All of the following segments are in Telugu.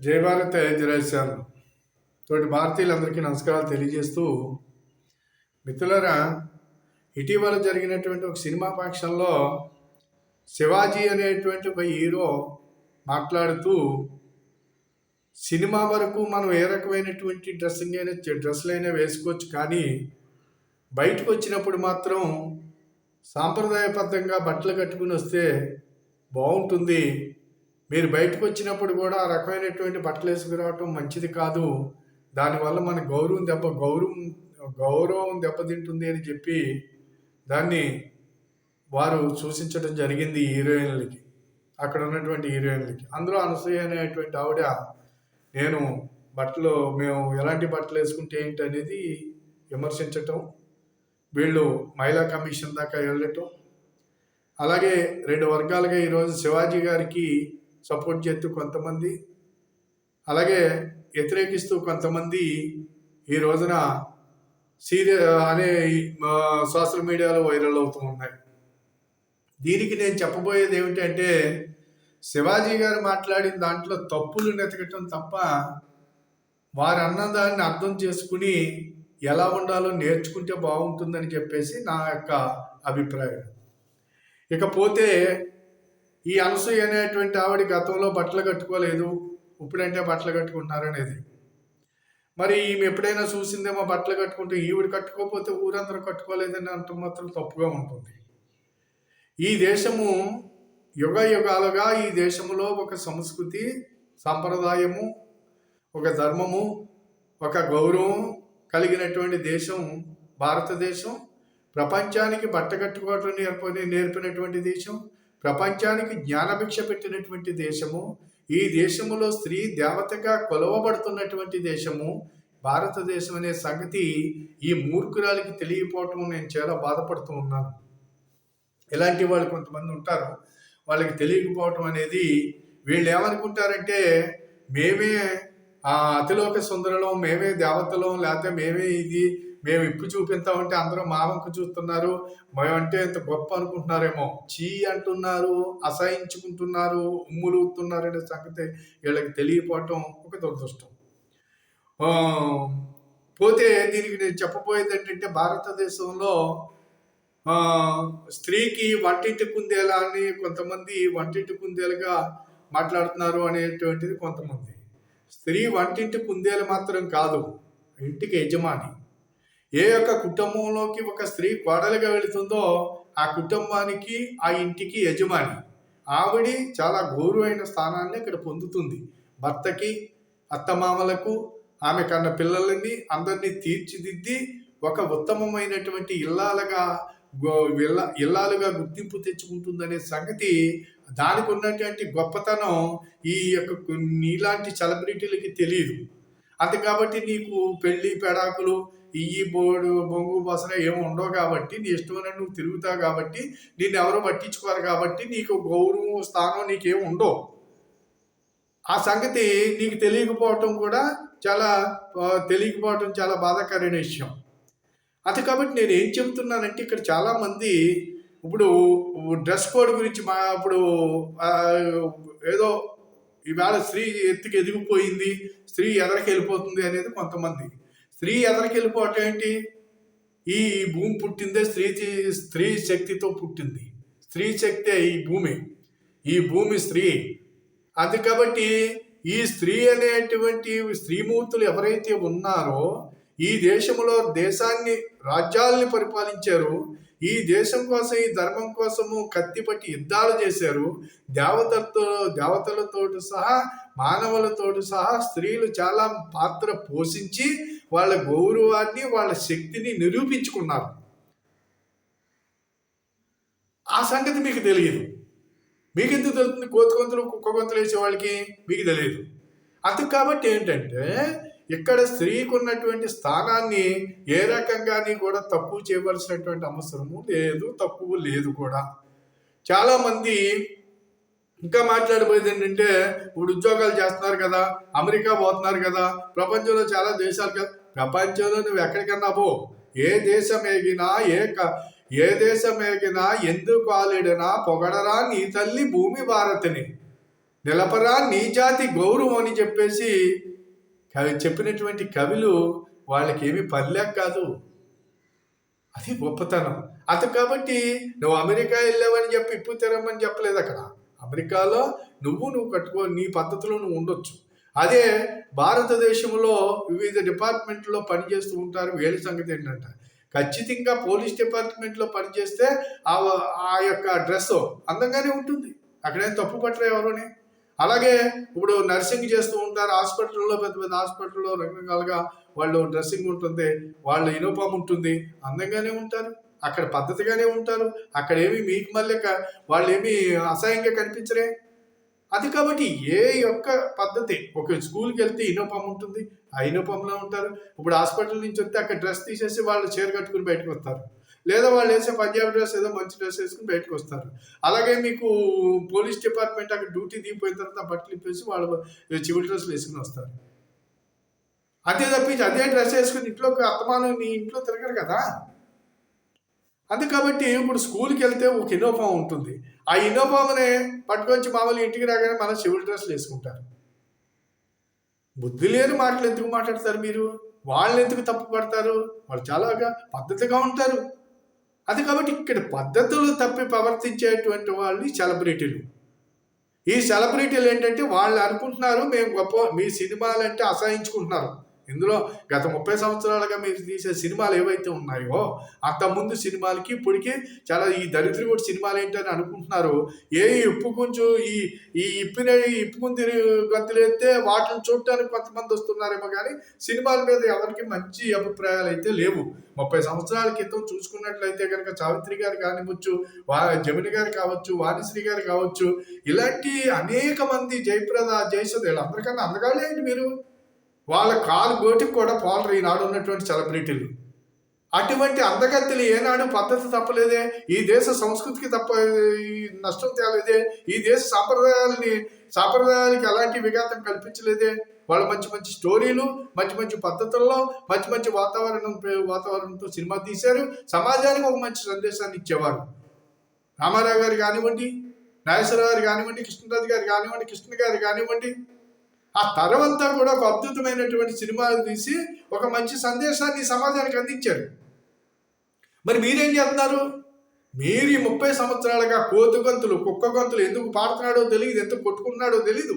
జై భారత్ జయశ్యామ్ తోటి భారతీయులందరికీ నమస్కారాలు తెలియజేస్తూ, మిత్రులారా, ఇటీవల జరిగినటువంటి ఒక సినిమా ఫంక్షన్లో శివాజీ అనేటువంటి ఒక హీరో మాట్లాడుతూ, సినిమా వరకు మనం ఏ రకమైనటువంటి డ్రెస్సులైనా వేసుకోవచ్చు, కానీ బయటకు వచ్చినప్పుడు మాత్రం సాంప్రదాయబద్ధంగా బట్టలు కట్టుకుని వస్తే బాగుంటుంది. మీరు బయటకు వచ్చినప్పుడు కూడా ఆ రకమైనటువంటి బట్టలు వేసుకురావటం మంచిది కాదు. దానివల్ల మన గౌరవం దెబ్బతింటుంది అని చెప్పి దాన్ని వారు సూచించడం జరిగింది హీరోయిన్లకి, అక్కడ ఉన్నటువంటి హీరోయిన్లకి. అందులో అనసూయ అనేటువంటి ఆవిడ, మేము ఎలాంటి బట్టలు వేసుకుంటే ఏంటి అనేది విమర్శించటం, వీళ్ళు మహిళా కమిషన్ దాకా వెళ్ళటం, అలాగే రెండు వర్గాలుగా ఈరోజు శివాజీ గారికి సపోర్ట్ చేస్తూ కొంతమంది, అలాగే వ్యతిరేకిస్తూ కొంతమంది ఈ రోజున సోషల్ మీడియాలో వైరల్ అవుతూ ఉన్నాయి. దీనికి నేను చెప్పబోయేది ఏమిటంటే, శివాజీ గారు మాట్లాడిన దాంట్లో తప్పులు నెతకటం తప్ప వారు అన్నదాన్ని అర్థం చేసుకుని ఎలా ఉండాలో నేర్చుకుంటే బాగుంటుందని చెప్పేసి నా యొక్క అభిప్రాయం. ఇకపోతే ఈ అనసూయ అనేటువంటి ఆవిడ గతంలో బట్టలు కట్టుకోలేదు, ఇప్పుడంటే బట్టలు కట్టుకుంటున్నారనేది. మరి ఈమె ఎప్పుడైనా చూసిందేమో బట్టలు కట్టుకుంటే, ఈవిడ కట్టుకోకపోతే ఊరందరూ కట్టుకోలేదని అంటూ మాత్రం తప్పుగా ఉంటుంది. ఈ దేశము యుగ యుగాలుగా ఈ దేశంలో ఒక సంస్కృతి, సంప్రదాయము, ఒక ధర్మము, ఒక గౌరవం కలిగినటువంటి దేశం భారతదేశం. ప్రపంచానికి బట్ట కట్టుకోవటం నేర్పినటువంటి దేశం, ప్రపంచానికి జ్ఞానభిక్ష పెట్టినటువంటి దేశము, ఈ దేశములో స్త్రీ దేవతగా కొలవబడుతున్నటువంటి దేశము భారతదేశం అనే సంగతి ఈ మూర్ఖురాలికి తెలియకపోవటం నేను చాలా బాధపడుతూ ఉన్నాను. ఇలాంటి వాళ్ళు కొంతమంది ఉంటారు, వాళ్ళకి తెలియకపోవటం అనేది. వీళ్ళు ఏమనుకుంటారంటే, మేమే అతిలోక సుందరలం, మేమే దేవతలం, లేకపోతే మేము ఇప్పు చూపిస్తామంటే అందరూ మావంకు చూస్తున్నారు, మేమంటే ఇంత గొప్ప అనుకుంటున్నారేమో. చీ అంటున్నారు, అసహించుకుంటున్నారు, ఉమ్ములుతున్నారు అనే సంగతి వీళ్ళకి తెలియకపోవటం ఒక దురదృష్టం. పోతే దీనికి నేను చెప్పబోయేది ఏంటంటే, భారతదేశంలో స్త్రీకి వంటింటి కుందేలా అని కొంతమంది వంటింటి కుందేలుగా మాట్లాడుతున్నారు అనేటువంటిది కొంతమంది. స్త్రీ వంటింటి కుందేలు మాత్రం కాదు, ఇంటికి యజమాని. ఏ యొక్క కుటుంబంలోకి ఒక స్త్రీ కోడలుగా వెళుతుందో ఆ కుటుంబానికి, ఆ ఇంటికి యజమాని. ఆవిడ చాలా గౌరవమైన స్థానాన్ని ఇక్కడ పొందుతుంది. భర్తకి, అత్తమామలకు, ఆమె కన్న పిల్లలని అందరినీ తీర్చిదిద్ది ఒక ఉత్తమమైనటువంటి ఇల్లాలుగా గుర్తింపు తెచ్చుకుంటుందనే సంగతి, దానికి ఉన్నటువంటి గొప్పతనం ఈ యొక్క నీలాంటి సెలబ్రిటీలకి తెలియదు. అంతే కాబట్టి నీకు పెళ్లి పెడాకులు బొంగు బసన ఏమి ఉండవు కాబట్టి, నీ ఇష్టమైన నువ్వు తిరుగుతావు కాబట్టి, నిన్ను ఎవరో పట్టించుకోరు కాబట్టి నీకు గౌరవం, స్థానం నీకేమి ఉండవు. ఆ సంగతి నీకు తెలియకపోవటం చాలా బాధాకరమైన విషయం. అది కాబట్టి నేను ఏం చెబుతున్నానంటే, ఇక్కడ చాలామంది ఇప్పుడు డ్రెస్ కోడ్ గురించి ఏదో ఈవేళ స్త్రీ ఎత్తుకి ఎదిగిపోయింది, స్త్రీ ఎదరికి వెళ్ళిపోతుంది అనేది కొంతమంది. స్త్రీ ఎదరికి వెళ్ళిపోవటం ఏంటి? ఈ భూమి పుట్టిందే స్త్రీ శక్తితో పుట్టింది. స్త్రీ శక్తే ఈ భూమి స్త్రీ. అది కాబట్టి ఈ స్త్రీ అనేటువంటి స్త్రీమూర్తులు ఎవరైతే ఉన్నారో, ఈ దేశంలో రాజ్యాల్ని పరిపాలించారు, ఈ దేశం కోసం, ఈ ధర్మం కోసము కత్తిపట్టి యుద్ధాలు చేశారు. దేవతలతో సహా, మానవులతో సహా స్త్రీలు చాలా పాత్ర పోషించి వాళ్ళ గౌరవాన్ని, వాళ్ళ శక్తిని నిరూపించుకున్నారు. ఆ సంగతి మీకు తెలియదు. మీకు ఎందుకు తెలుస్తుంది? కోతి గొంతులు, కుక్క గొంతులు వేసే వాళ్ళకి మీకు తెలియదు. అందుకు కాబట్టి ఏంటంటే, ఇక్కడ స్త్రీకి ఉన్నటువంటి స్థానాన్ని ఏ రకంగాని కూడా తక్కువ చేయవలసినటువంటి అవసరము లేదు, తక్కువ లేదు కూడా. చాలామంది ఇంకా మాట్లాడిపోయేది ఏంటంటే, ఇప్పుడు ఉద్యోగాలు చేస్తున్నారు కదా, అమెరికా పోతున్నారు కదా, ప్రపంచంలో చాలా దేశాలు కదా. ప్రపంచంలో నువ్వు ఎక్కడికన్నా పో, ఏ దేశం ఎగినా ఎందుకు ఆలిడినా పొగడరా నీ తల్లి భూమి భారతిని. నిలపరా నీ జాతి గౌరవం అని చెప్పేసి చెప్పినటువంటి కవులు వాళ్ళకి ఏమి పనిలేక కాదు. అది గొప్పతనం. కాబట్టి నువ్వు అమెరికా వెళ్ళావని చెప్పి ఇప్పు తిరగమని చెప్పలేదు అక్కడ. అమెరికాలో నువ్వు కట్టుకో, నీ పద్ధతిలో నువ్వు ఉండొచ్చు. అదే భారతదేశంలో వివిధ డిపార్ట్మెంట్లో పనిచేస్తూ ఉంటారు. వీళ్ళ సంగతి ఏంటంటే ఖచ్చితంగా పోలీస్ డిపార్ట్మెంట్లో పనిచేస్తే ఆ యొక్క డ్రెస్ అందంగానే ఉంటుంది, అక్కడేం తప్పు పట్టరు ఎవరుని. అలాగే ఇప్పుడు నర్సింగ్ చేస్తూ ఉంటారు హాస్పిటల్లో, పెద్ద పెద్ద హాస్పిటల్లో రకరకాలుగా వాళ్ళు డ్రెస్సింగ్ ఉంటుంది, వాళ్ళ యూనిఫామ్ ఉంటుంది, అందంగానే ఉంటారు, అక్కడ పద్ధతిగానే ఉంటారు. అక్కడ ఏమి మీకు మళ్ళీ వాళ్ళు ఏమి అసహ్యంగా కనిపించరే. అది కాబట్టి ఏ యొక్క పద్ధతి, ఒక స్కూల్కి వెళ్తే యూనిఫామ్ ఉంటుంది, ఆ యూనిఫామ్లో ఉంటారు. ఇప్పుడు హాస్పిటల్ నుంచి వస్తే అక్కడ డ్రెస్ తీసేసి వాళ్ళు చీర కట్టుకుని బయటకు వస్తారు, లేదా వాళ్ళు వేసే పంజాబీ డ్రెస్ ఏదో మంచి డ్రెస్ వేసుకుని బయటకు వస్తారు. అలాగే మీకు పోలీస్ డిపార్ట్మెంట్ అక్కడ డ్యూటీ దిగిపోయిన తర్వాత బట్టలు ఇప్పేసి వాళ్ళు సివిల్ డ్రెస్లు వేసుకుని వస్తారు. అదే తప్పించి అదే డ్రెస్ వేసుకుని ఇంట్లోకి అత్తమానం నీ ఇంట్లో తిరగరు కదా. కాబట్టి ఇప్పుడు స్కూల్కి వెళ్తే ఒక యూనిఫామ్ ఉంటుంది, ఆ యూనిఫామ్నే పట్టుకొచ్చి మామూలు ఇంటికి రాగానే మన సివిల్ డ్రెస్లు వేసుకుంటారు. బుద్ధి లేని మాటలు ఎందుకు మాట్లాడతారు మీరు? వాళ్ళని ఎందుకు తప్పు పడతారు? వాళ్ళు చాలా పద్ధతిగా ఉంటారు. కాబట్టి ఇక్కడ పద్ధతులు తప్పి ప్రవర్తించేటువంటి వాళ్ళు సెలబ్రిటీలు. ఈ సెలబ్రిటీలు ఏంటంటే వాళ్ళు అనుకుంటున్నారు మేము గొప్ప, మీ సినిమాలు అంటే అసహించుకుంటున్నారు. ఇందులో గత 30 సంవత్సరాలుగా మీరు తీసే సినిమాలు ఏవైతే ఉన్నాయో అంతకుముందు సినిమాలకి ఇప్పటికీ చాలా ఈ దరిద్రగుడి సినిమాలు ఏంటని అనుకుంటున్నారు. కొంచెం ఈ ఇప్పుకుంది గంతులు ఎత్తే వాటిని చూడటానికి కొంతమంది వస్తున్నారేమో కానీ సినిమాల మీద ఎవరికి మంచి అభిప్రాయాలు అయితే లేవు. 30 సంవత్సరాల క్రితం చూసుకున్నట్లయితే కనుక సావిత్రి గారు కానివచ్చు, జమిని గారు కావచ్చు, వాణిశ్రీ గారు కావచ్చు, ఇలాంటి అనేక మంది, జయప్రద, జయసుధ, వీళ్ళందరికన్నా అందగాళ్ళే ఏంటి మీరు? వాళ్ళ కాలు గోటికి కూడా పోలరు ఈనాడు ఉన్నటువంటి సెలబ్రిటీలు. అటువంటి అందగత్తెలు ఏనాడు పద్ధతి తప్పలేదే, ఈ దేశ సంస్కృతికి తప్ప నష్టం తేలేదే, ఈ దేశ సాంప్రదాయాలకి ఎలాంటి విఘాతం కల్పించలేదే. వాళ్ళు మంచి మంచి స్టోరీలు, మంచి మంచి పద్ధతుల్లో, మంచి మంచి వాతావరణంతో సినిమా తీశారు, సమాజానికి ఒక మంచి సందేశాన్ని ఇచ్చేవారు. రామారావు గారు కానివ్వండి, నాగేశ్వరరావు గారు కానివ్వండి, కృష్ణరాజు గారు కానివ్వండి, కృష్ణ గారు కానివ్వండి, ఆ తరమంతా కూడా ఒక అద్భుతమైనటువంటి సినిమాలు తీసి ఒక మంచి సందేశాన్ని సమాజానికి అందించారు. మరి మీరేం చేస్తున్నారు? మీరు 30 సంవత్సరాలుగా కోతు గొంతులు, కుక్క గొంతులు, ఎందుకు పాడుతున్నాడో తెలియదు, ఎందుకు కొట్టుకుంటున్నాడో తెలీదు,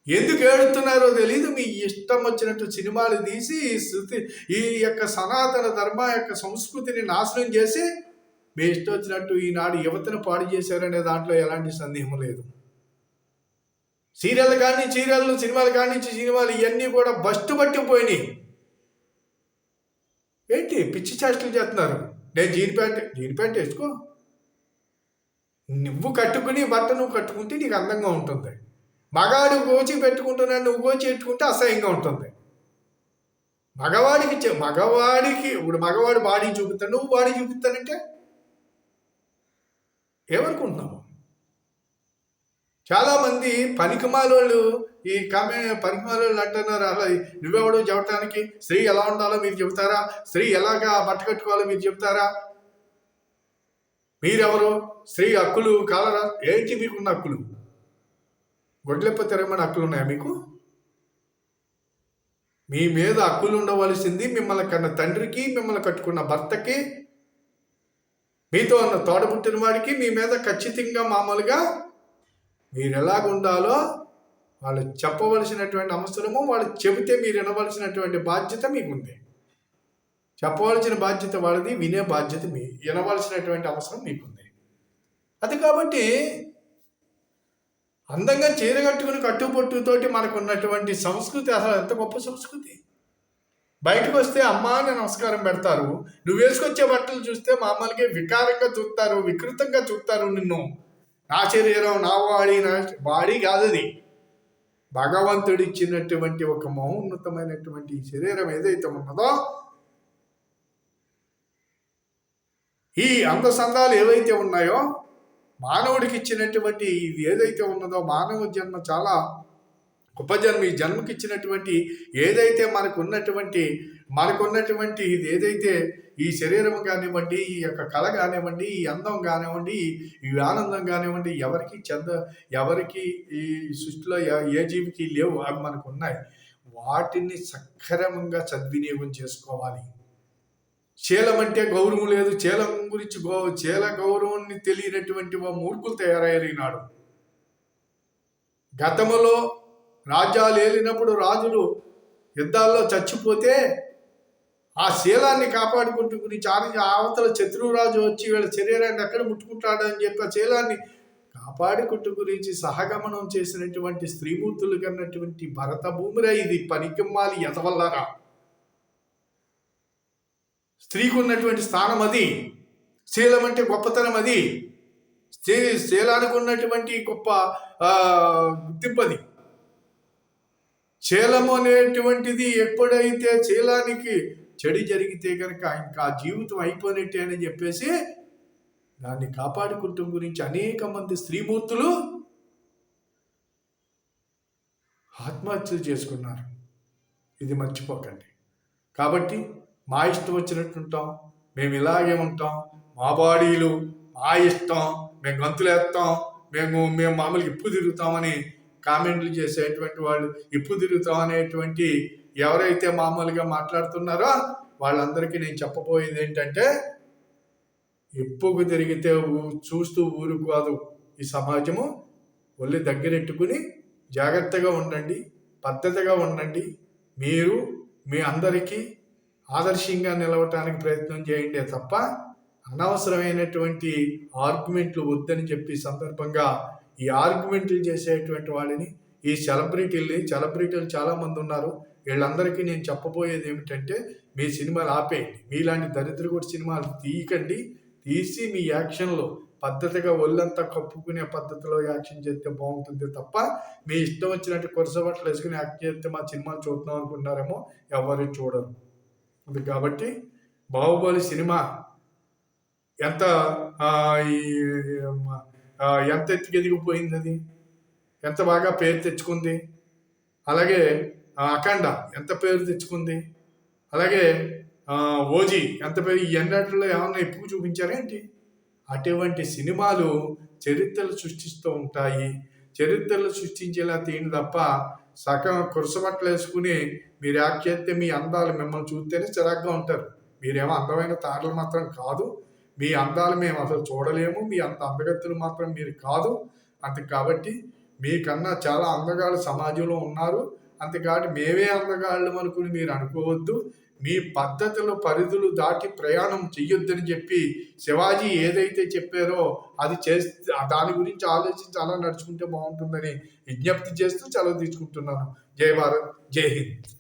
ఎందుకు ఏడుతున్నారో తెలీదు, మీ ఇష్టం వచ్చినట్టు సినిమాలు తీసి ఈ యొక్క సనాతన ధర్మ యొక్క సంస్కృతిని నాశనం చేసి మీ ఇష్టం వచ్చినట్టు ఈనాడు యువతను పాడు చేశారనే దాంట్లో ఎలాంటి సందేహం లేదు. సీరియల్ కాడి నుంచి సీరియళ్ళు, సినిమాల కాడి నుంచి సినిమాలు, ఇవన్నీ కూడా బస్టు పట్టిపోయినాయి. ఏంటి పిచ్చి చేష్టలు చేస్తున్నారు? నేను జీన్ ప్యాంట్ వేసుకో, నువ్వు కట్టుకుని బట్ట నువ్వు కట్టుకుంటే నీకు అందంగా ఉంటుంది. మగాడు గోచి పెట్టుకుంటున్నాడు, నువ్వు గోచి పెట్టుకుంటే అసహ్యంగా ఉంటుంది. మగవాడికి ఇప్పుడు మగవాడు బాడీ చూపుతాడు, నువ్వు బాడీ చూపుతానంటే ఏమనుకుంటున్నావు? చాలామంది పనికిమాలోళ్ళు పనికిమాలోళ్ళు అంటున్నారు, అలా నువ్వెవడో చెప్పడానికి, స్త్రీ ఎలా ఉండాలో మీరు చెబుతారా? స్త్రీ ఎలాగా బట్ట కట్టుకోవాలో మీరు చెబుతారా? మీరెవరు? స్త్రీ హక్కులు కాలరా? ఏంటి మీకున్న హక్కులు? గొడ్లెప్ప తిరగమని హక్కులు ఉన్నాయా మీకు? మీ మీద హక్కులు ఉండవలసింది మిమ్మల్ని కన్న తండ్రికి, మిమ్మల్ని కట్టుకున్న భర్తకి, మీతో ఉన్న తోడబుట్టిన వాడికి మీ మీద ఖచ్చితంగా మామూలుగా మీరు ఎలాగుండాలో వాళ్ళు చెప్పవలసినటువంటి అవసరము, వాళ్ళు చెబితే మీరు వినవలసినటువంటి బాధ్యత మీకుంది. చెప్పవలసిన బాధ్యత వాళ్ళది, వినే బాధ్యత వినవలసినటువంటి అవసరం మీకుంది. అది కాబట్టి అందంగా చీర కట్టుకుని కట్టుబొట్టుతోటి మనకు ఉన్నటువంటి సంస్కృతి అసలు ఎంత గొప్ప సంస్కృతి. బయటకు వస్తే అమ్మా అని నమస్కారం పెడతారు, నువ్వు వేసుకొచ్చే బట్టలు చూస్తే మామూలుగా వికారంగా చూస్తారు, వికృతంగా చూస్తారు నిన్ను. నా శరీరం, నా బాడీ కాదు అది, భగవంతుడు ఇచ్చినటువంటి ఒక మహోన్నతమైనటువంటి శరీరం ఏదైతే ఉన్నదో, ఈ అందసందాలు ఏవైతే ఉన్నాయో, మానవుడికి ఇచ్చినటువంటి ఇది ఏదైతే ఉన్నదో, మానవ జన్మ చాలా గొప్ప జన్మ, ఈ జన్మకిచ్చినటువంటి ఏదైతే మనకున్నటువంటి ఇది ఏదైతే ఈ శరీరం కానివ్వండి, ఈ యొక్క కళ కానివ్వండి, ఈ అందం కానివ్వండి, ఈ ఆనందం కానివ్వండి, ఎవరికి ఈ సృష్టిలో ఏ జీవికి లేవు, అవి మనకు ఉన్నాయి. వాటిని సక్రమంగా సద్వినియోగం చేసుకోవాలి. శీలం అంటే గౌరవం లేదు. శీలం గురించి శీల గౌరవాన్ని తెలియనటువంటి మూర్ఖులు తయారయ్యారు ఈనాడు. గతంలో రాజ్యాలు ఏలినప్పుడు రాజులు యుద్ధాల్లో చచ్చిపోతే ఆ శీలాన్ని కాపాడుకుంటూ గురించి అవతల శత్రురాజు వచ్చి వీళ్ళ శరీరాన్ని ఎక్కడ ముట్టుకుంటాడని చెప్పి ఆ శీలాన్ని కాపాడుకుంటూ గురించి సహగమనం చేసినటువంటి స్త్రీమూర్తులు కన్నటువంటి భరత భూమిరా ఇది పనికిమ్మాలి ఎతవల్లారా. స్త్రీకి ఉన్నటువంటి స్థానం అది. శీలం అంటే గొప్పతనం అది. శీలానికి ఉన్నటువంటి గొప్ప గుర్తింపది. శీలము అనేటువంటిది ఎప్పుడైతే శీలానికి చెడు జరిగితే కనుక ఇంకా జీవితం అయిపోయినట్టే అని చెప్పేసి దాన్ని కాపాడుకుంటూ గురించి అనేక మంది స్త్రీమూర్తులు ఆత్మహత్యలు చేసుకున్నారు. ఇది మర్చిపోకండి. కాబట్టి మా ఇష్టం వచ్చినట్టు ఉంటాం, మేము ఇలాగే ఉంటాం, మా బాడీలు మా ఇష్టం, మేము గంతులేస్తాం, మేము మామూలుగా ఇప్పు తిరుగుతామని కామెంట్లు చేసేటువంటి వాళ్ళు, ఇప్పు తిరుగుతాం అనేటువంటి ఎవరైతే మామూలుగా మాట్లాడుతున్నారో వాళ్ళందరికీ నేను చెప్పబోయేది ఏంటంటే, ఇప్పుకు తిరిగితే చూస్తూ ఊరుకోదు ఈ సమాజము. ఒళ్ళు దగ్గరెట్టుకుని జాగ్రత్తగా ఉండండి, పద్ధతిగా ఉండండి. మీరు మీ అందరికీ ఆదర్శంగా నిలవటానికి ప్రయత్నం చేయండి తప్ప అనవసరమైనటువంటి ఆర్గ్యుమెంట్లు వద్దని చెప్పి సందర్భంగా ఈ ఆర్గ్యుమెంట్లు చేసేటువంటి వాడిని, ఈ సెలబ్రిటీలు చాలామంది ఉన్నారు. వీళ్ళందరికీ నేను చెప్పబోయేది ఏమిటంటే, మీ సినిమాలు ఆపేయండి. మీలాంటి దరిద్రగుడి సినిమాలు తీయకండి. తీసి మీ యాక్షన్లో పద్ధతిగా ఒళ్ళంతా కప్పుకునే పద్ధతిలో యాక్షన్ చేస్తే బాగుంటుంది తప్ప మీ ఇష్టం వచ్చినట్టు కొరస బట్టలు వేసుకుని యాక్ట్ చేస్తే మా సినిమాలు చూద్దాం అనుకుంటున్నారేమో, ఎవరు చూడరు. అది కాబట్టి బాహుబలి సినిమా ఎంత ఎత్తుకు ఎదిగిపోయింది, అది ఎంత బాగా పేరు తెచ్చుకుంది. అలాగే అఖండ ఎంత పేరు తెచ్చుకుంది. అలాగే ఓజీ ఎంత పేరు. ఈ ఎన్నట్లో ఏమన్నా ఎక్కువ చూపించారేంటి? అటువంటి సినిమాలు చరిత్రలు సృష్టిస్తూ ఉంటాయి. చరిత్రలు సృష్టించేలా తీయండి తప్ప సగం కురసబట్టలు వేసుకుని మీరు యాక్ట్ చేస్తే మీ అందాలు మిమ్మల్ని చూస్తేనే చిరాగ్గా ఉంటారు. మీరేమో అందమైన తారలు మాత్రం కాదు. మీ అందాలు మేము అసలు చూడలేము. మీ అంత అందగత్తులు మాత్రం మీరు కాదు. కాబట్టి మీకన్నా చాలా అందగాళ్ళు సమాజంలో ఉన్నారు. అంతేకాదు మేమే అందగాళ్ళు అనుకుని మీరు అనుకోవద్దు. మీ పద్ధతులు పరిధులు దాటి ప్రయాణం చెయ్యొద్దని చెప్పి శివాజీ ఏదైతే చెప్పారో అది చేస్తే దాని గురించి ఆలోచించి అలా నడుచుకుంటే బాగుంటుందని విజ్ఞప్తి చేస్తూ సెలవు తీసుకుంటున్నాను. జై భారత్, జై హింద్.